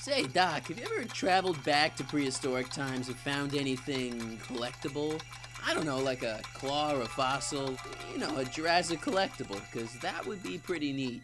Say, Doc, have you ever traveled back to prehistoric times and found anything collectible? I don't know, like a claw or a fossil, you know, a Jurassic collectible, because that would be pretty neat.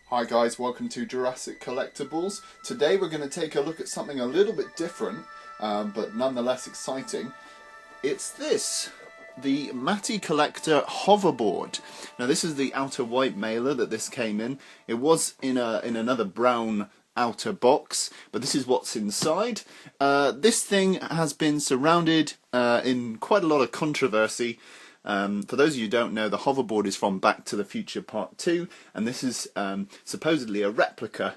Hi guys, welcome to Jurassic Collectibles. Today we're going to take a look at something a little bit different, but nonetheless exciting. It's this, the Mattel Collector Hoverboard. Now this is the outer white mailer that this came in. It was in another brown outer box, but this is what's inside. This thing has been surrounded in quite a lot of controversy. For those of you who don't know, the hoverboard is from Back to the Future Part 2, and this is supposedly a replica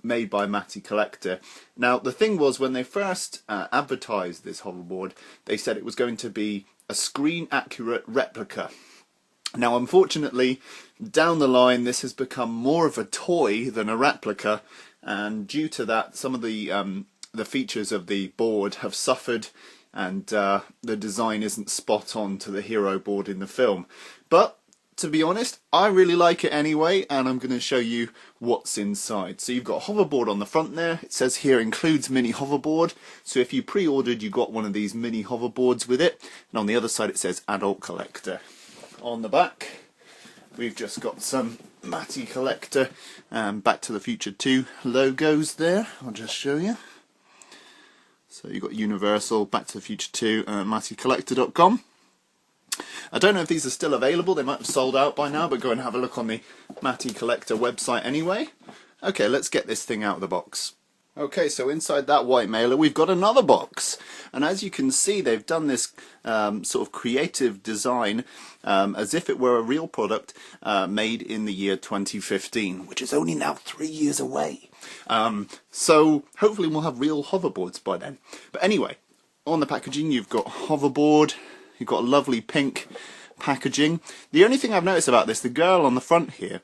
made by Mattel Collector. Now, the thing was, when they first advertised this hoverboard, they said it was going to be a screen-accurate replica. Now, unfortunately, down the line, this has become more of a toy than a replica, and due to that, some of the features of the board have suffered, and the design isn't spot on to the hero board in the film. But to be honest, I really like it anyway, and I'm going to show you what's inside. So you've got a hoverboard on the front there. It says here includes mini hoverboard. So if you pre-ordered, you got one of these mini hoverboards with it. And on the other side it says adult collector. On the back we've just got some Mattel Collector Back to the Future 2 logos there. I'll just show you. So you've got Universal, Back to the Future 2, MattelCollector.com. I don't know if these are still available, they might have sold out by now, but go and have a look on the Mattel Collector website anyway. Okay, let's get this thing out of the box. Okay, so inside that white mailer we've got another box, and as you can see they've done this sort of creative design as if it were a real product made in the year 2015, which is only now 3 years away. So hopefully we'll have real hoverboards by then. But anyway, on the packaging you've got hoverboard, you've got a lovely pink packaging. The only thing I've noticed about this, the girl on the front here,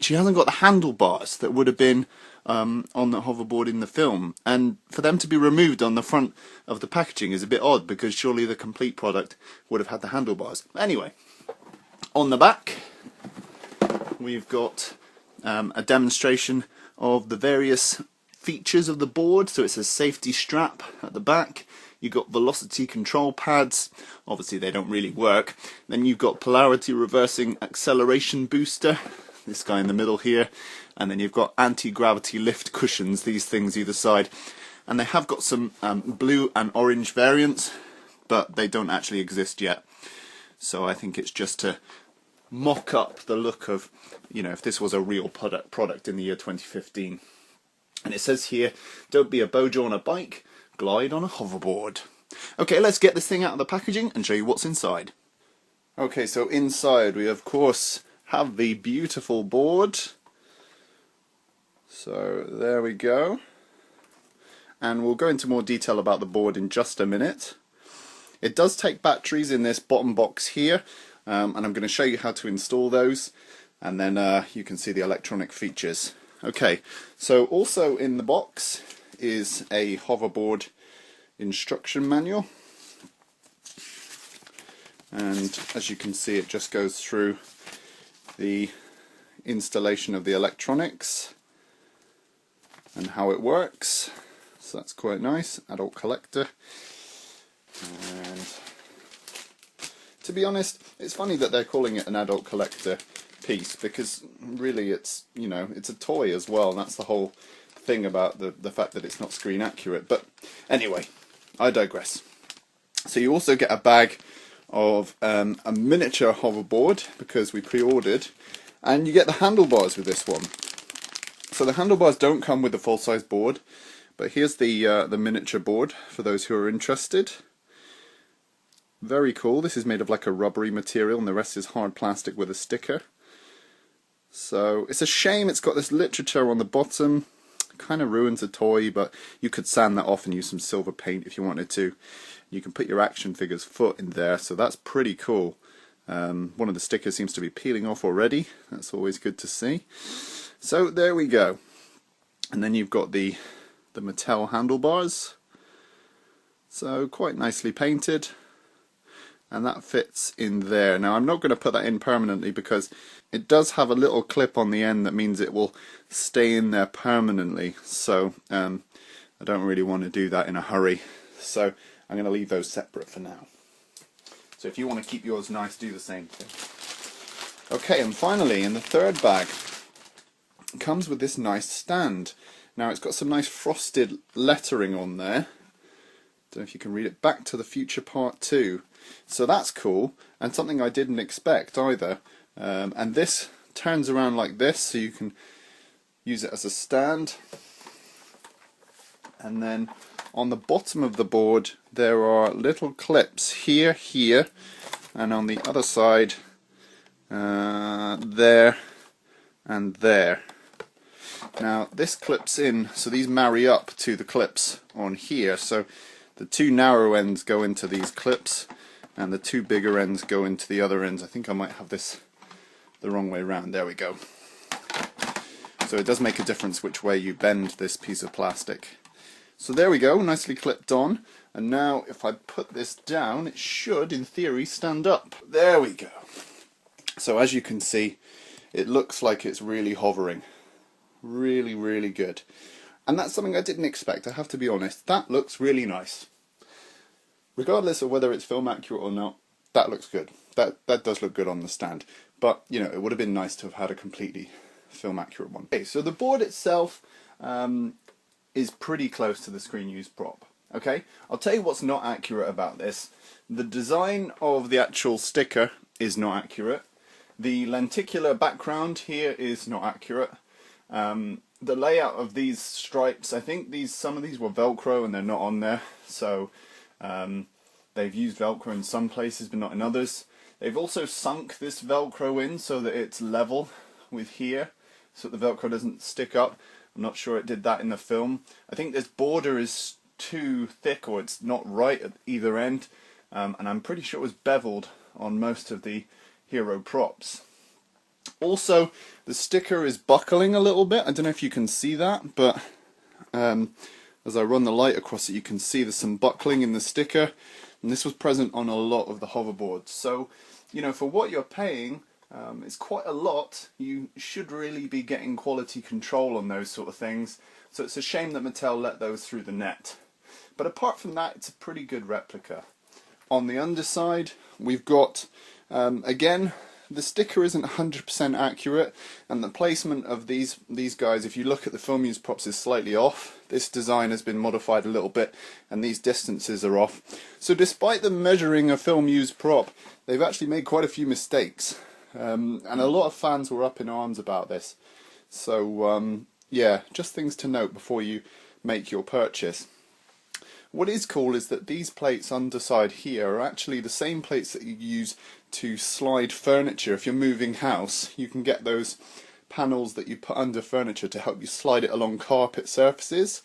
she hasn't got the handlebars that would have been on the hoverboard in the film, and for them to be removed on the front of the packaging is a bit odd, because surely the complete product would have had the handlebars. Anyway, on the back we've got a demonstration of the various features of the board. So it's a safety strap at the back. You've got velocity control pads, obviously they don't really work. Then you've got polarity reversing acceleration booster, this guy in the middle here, and then you've got anti-gravity lift cushions, these things either side. And they have got some blue and orange variants, but they don't actually exist yet. So I think it's just to mock up the look of, you know, if this was a real product in the year 2015. And it says here, don't be a bojo on a bike, glide on a hoverboard. Okay, let's get this thing out of the packaging and show you what's inside. Okay, so inside we of course have the beautiful board. So there we go. And we'll go into more detail about the board in just a minute. It does take batteries in this bottom box here, and I'm going to show you how to install those, and then you can see the electronic features. Okay, so also in the box is a hoverboard instruction manual, and as you can see it just goes through the installation of the electronics and how it works. So that's quite nice. Adult Collector. And to be honest, it's funny that they're calling it an Adult Collector piece, because really it's, you know, it's a toy as well, and that's the whole thing about the fact that it's not screen accurate. But anyway, I digress. So you also get a bag of a miniature hoverboard, because we pre-ordered, and you get the handlebars with this one. So the handlebars don't come with the full-size board, but here's the miniature board for those who are interested. Very cool. This is made of like a rubbery material, and the rest is hard plastic with a sticker. So it's a shame it's got this literature on the bottom. Kind of ruins the toy, but you could sand that off and use some silver paint if you wanted to. You can put your action figure's foot in there, so that's pretty cool. One of the stickers seems to be peeling off already. That's always good to see. So there we go. And then you've got the Mattel handlebars. So quite nicely painted. and that fits in there. Now I'm not going to put that in permanently because it does have a little clip on the end that means it will stay in there permanently, so I don't really want to do that in a hurry, so I'm going to leave those separate for now. So if you want to keep yours nice, do the same thing. Okay, and finally in the third bag it comes with this nice stand. Now it's got some nice frosted lettering on there. Don't know if you can read it. Back to the Future Part 2. So that's cool, and something I didn't expect either. And this turns around like this, so you can use it as a stand. And then on the bottom of the board there are little clips here, here, and on the other side there and there. Now this clips in, so these marry up to the clips on here, so the two narrow ends go into these clips and the two bigger ends go into the other ends. I think I might have this the wrong way around. There we go. So it does make a difference which way you bend this piece of plastic. So there we go, nicely clipped on. And now if I put this down, it should in theory stand up. There we go. So as you can see, it looks like it's really hovering. Really, really good. And that's something I didn't expect, I have to be honest. That looks really nice. Regardless of whether it's film accurate or not, that looks good. That does look good on the stand. But, you know, it would have been nice to have had a completely film accurate one. Okay, so the board itself is pretty close to the screen used prop. Okay, I'll tell you what's not accurate about this. The design of the actual sticker is not accurate. The lenticular background here is not accurate. The layout of these stripes, I think some of these were Velcro and they're not on there, so they've used Velcro in some places but not in others. They've also sunk this Velcro in so that it's level with here, so that the Velcro doesn't stick up. I'm not sure it did that in the film. I think this border is too thick, or it's not right at either end, and I'm pretty sure it was beveled on most of the hero props. Also, the sticker is buckling a little bit. I don't know if you can see that, but as I run the light across it, you can see there's some buckling in the sticker, and this was present on a lot of the hoverboards. So, you know, for what you're paying, it's quite a lot. You should really be getting quality control on those sort of things. So it's a shame that Mattel let those through the net. But apart from that, it's a pretty good replica. On the underside, we've got, again, the sticker isn't 100% accurate, and the placement of these guys, if you look at the film used props, is slightly off. This design has been modified a little bit, and these distances are off. So despite them measuring a film used prop, they've actually made quite a few mistakes, and a lot of fans were up in arms about this. So yeah, just things to note before you make your purchase. What is cool is that these plates underside here are actually the same plates that you use to slide furniture. If you're moving house, you can get those panels that you put under furniture to help you slide it along carpet surfaces.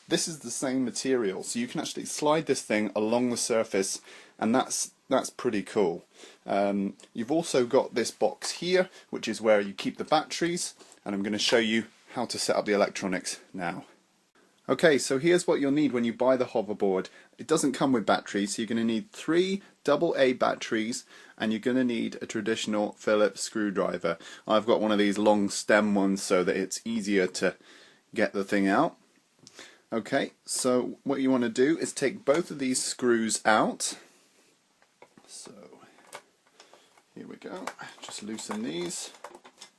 This is the same material, so you can actually slide this thing along the surface, and that's pretty cool. You've also got this box here, which is where you keep the batteries, and I'm going to show you how to set up the electronics now. Okay, so here's what you'll need when you buy the hoverboard. It doesn't come with batteries, so you're going to need 3 AA batteries, and you're going to need a traditional Phillips screwdriver. I've got one of these long stem ones so that it's easier to get the thing out. Okay, so what you want to do is take both of these screws out. So here we go, just loosen these.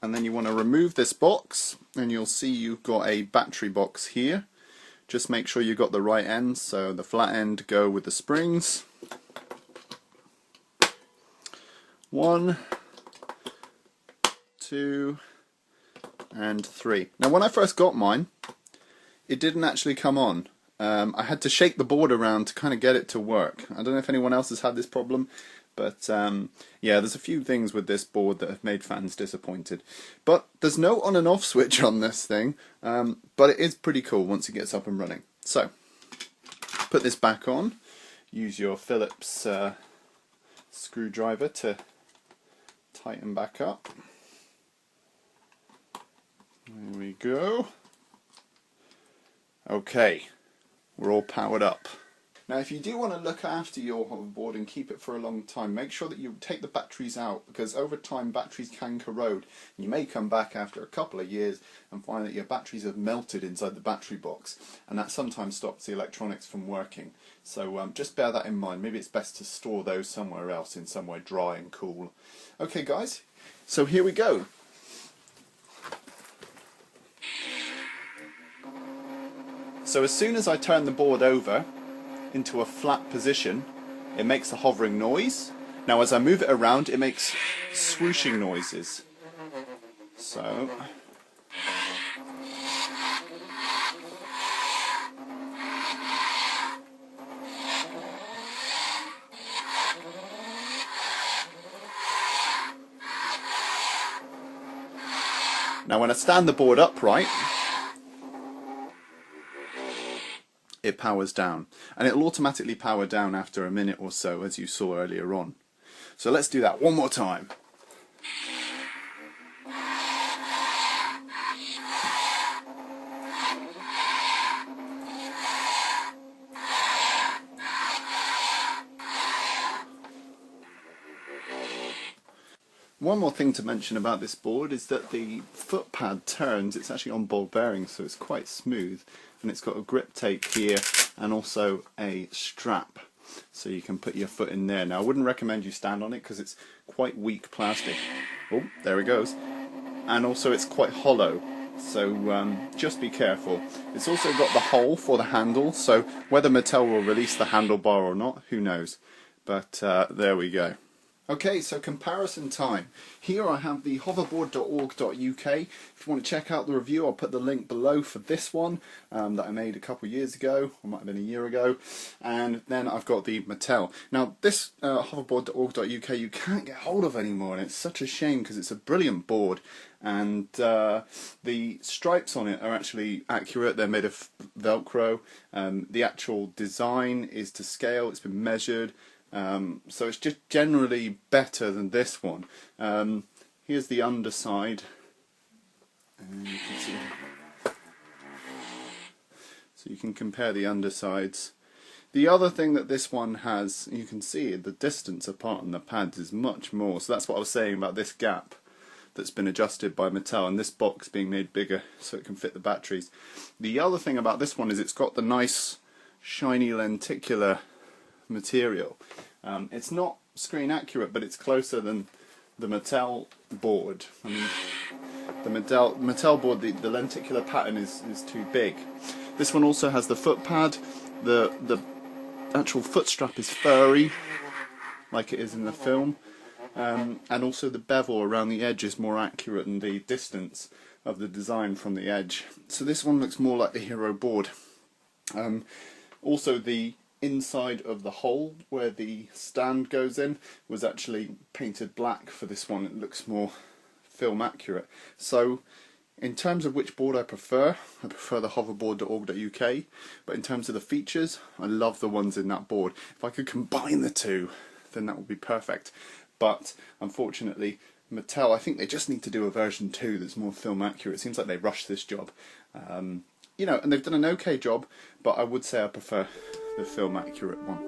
And then you want to remove this box, and you'll see you've got a battery box here. Just make sure you've got the right ends, so the flat end go with the springs. 1, 2, and 3. Now when I first got mine, it didn't actually come on. I had to shake the board around to kind of get it to work. I don't know if anyone else has had this problem, but yeah, there's a few things with this board that have made fans disappointed. But there's no on and off switch on this thing, but it is pretty cool once it gets up and running. So, put this back on, use your Phillips screwdriver to tighten back up. There we go. Okay, we're all powered up. Now if you do want to look after your hoverboard and keep it for a long time, make sure that you take the batteries out, because over time batteries can corrode. You may come back after a couple of years and find that your batteries have melted inside the battery box, and that sometimes stops the electronics from working. So just bear that in mind. Maybe it's best to store those somewhere else, in somewhere dry and cool. Okay guys, so here we go. So as soon as I turn the board over into a flat position, it makes a hovering noise. Now as I move it around, it makes swooshing noises. So now when I stand the board upright, it powers down, and it'll automatically power down after a minute or so, as you saw earlier on. So let's do that one more time. One more thing to mention about this board is that the foot pad turns. It's actually on ball bearings, so it's quite smooth, and it's got a grip tape here and also a strap, so you can put your foot in there. Now I wouldn't recommend you stand on it because it's quite weak plastic. Oh, there it goes. And also it's quite hollow, so just be careful. It's also got the hole for the handle, so whether Mattel will release the handlebar or not, who knows. But there we go. Okay, so comparison time. Here I have the hoverboard.org.uk. If you want to check out the review, I'll put the link below for this one that I made a couple of years ago, or might have been a year ago. And then I've got the Mattel. Now this hoverboard.org.uk you can't get hold of anymore, and it's such a shame because it's a brilliant board. And the stripes on it are actually accurate. They're made of Velcro. The actual design is to scale. It's been measured. So it's just generally better than this one. Here's the underside, and you can see, so you can compare the undersides. The other thing that this one has, you can see the distance apart on the pads is much more, so that's what I was saying about this gap that's been adjusted by Mattel, and this box being made bigger so it can fit the batteries. The other thing about this one is it's got the nice shiny lenticular material. It's not screen accurate, but it's closer than the Mattel board. I mean, the Mattel board, the lenticular pattern is too big. This one also has the foot pad. The actual foot strap is furry, like it is in the film, and also the bevel around the edge is more accurate than the distance of the design from the edge. So this one looks more like the Hero board. Also the inside of the hole where the stand goes in was actually painted black for this one. It looks more film accurate. So in terms of which board I prefer the hoverboard.org.uk, but in terms of the features, I love the ones in that board. If I could combine the two, then that would be perfect. But unfortunately Mattel, I think they just need to do a version 2 that's more film accurate. It seems like they rushed this job. You know, and they've done an okay job, but I would say I prefer the film accurate one.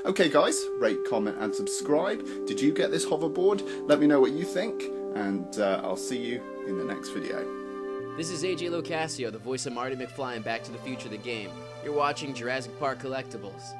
Okay guys, rate, comment and subscribe. Did you get this hoverboard? Let me know what you think, and I'll see you in the next video. This is AJ Locascio, the voice of Marty McFly in Back to the Future the game. You're watching Jurassic Park Collectibles.